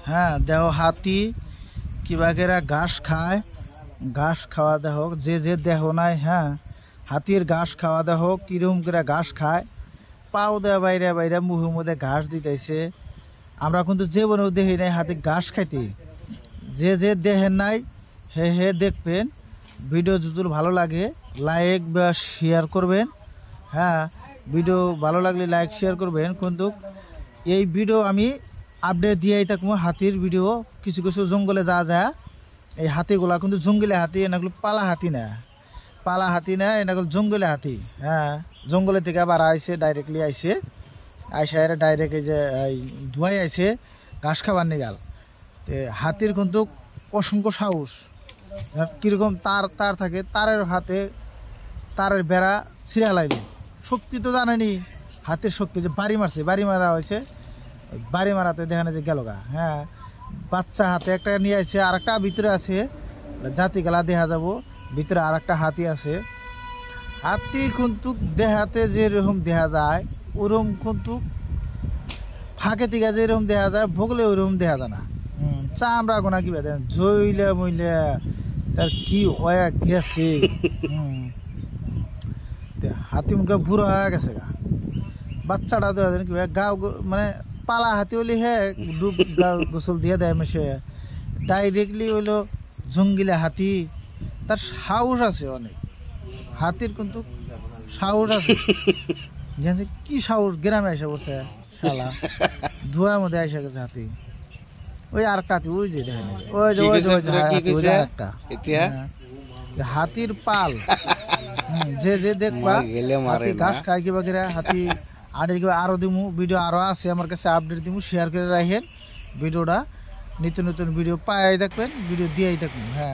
হ্যাঁ দেহ হাতি কিবাগেরা ঘাস খায়, ঘাস খাওয়া দেহ যে যে দেহ নাই। হ্যাঁ হাতির ঘাস খাওয়া দেহ কিরম করে ঘাস খায়, পাও দেওয়া বাইরে বাইরে মুখের মধ্যে ঘাস দিতেছে। আমরা কিন্তু যে বনেও দেখি নাই হাতি ঘাস খাইতে। যে যে দেখেন নাই হে হে দেখবেন। ভিডিও যদি ভালো লাগে লাইক বা শেয়ার করবেন। হ্যাঁ ভিডিও ভালো লাগলে লাইক শেয়ার করবেন। কিন্তু এই ভিডিও আমি আপডেট দিয়েই থাকবো হাতির ভিডিও। কিছু কিছু জঙ্গলে যা যায় এই হাতিগুলা কিন্তু জঙ্গলে হাতি, এনাগুলো পালা হাতি না, পালা হাতি না, এনাগুলো জঙ্গলে হাতি। হ্যাঁ জঙ্গলে থেকে আবার আইসে, ডাইরেক্টলি আইসে, আইসা এরা ডাইরেক্ট এই যে ধুয়াই আইসে ঘাস খাবার নিগাল। হাতির কিন্তু অসংখ্য সাহস। কীরকম তার তার থাকে, তারের হাতে তারের বেড়া ছিঁড়া লাগবে। শক্তি তো জানেনি হাতের শক্তি, যে বাড়ি মারছে, বাড়ি মারা হয়েছে, বাড়ি মারাতে দেখানো যে গেল গা। হ্যাঁ বাচ্চা হাতে একটা নিয়ে আসছে, আর একটা ভিতরে আছে, জাতি গেলা দেখা যাব। ভিতরে আর একটা হাতি আছে। হাতি কিন্তু দেহাতে যেরকম দেখা যায় ওরকম কিন্তু ফাঁকে থেকে যেরকম দেখা যায় ভোগলে ওইরকম দেখা যায় না। চামড়া গোনা কি বেঁধে জইলে মইলে তার কি ওয়া গেছে। হাতি মুখে বুড়ো হয়ে গেছে গা। বাচ্চাটা তো গাও মানে পালা হাতি হলে হে ডুব গা গোসল দিয়ে দেয় মেশে, ডাইরেক্টলি হইলো জঙ্গিলা হাতি। তার সাহস আছে অনেক, হাতির কিন্তু সাহস আছে। কি সাহস, গ্রামে এসে বসে শালা ধোয়ার মধ্যে এসে গেছে হাতি। ওই আর কাতি ওই যে দেখেন, ওই যে একটা হাতির পাল। যে যে দেখবা হাতি ঘাস খায় কি বাকিরা হাতি আরো দিমু ভিডিও আরো আছে আমার কাছে, আপডেট দিমু, শেয়ার করে রাখেন ভিডিওটা। নিত্য নতুন ভিডিও পাই দেখবেন, ভিডিও দিয়েই থাকবেন। হ্যাঁ।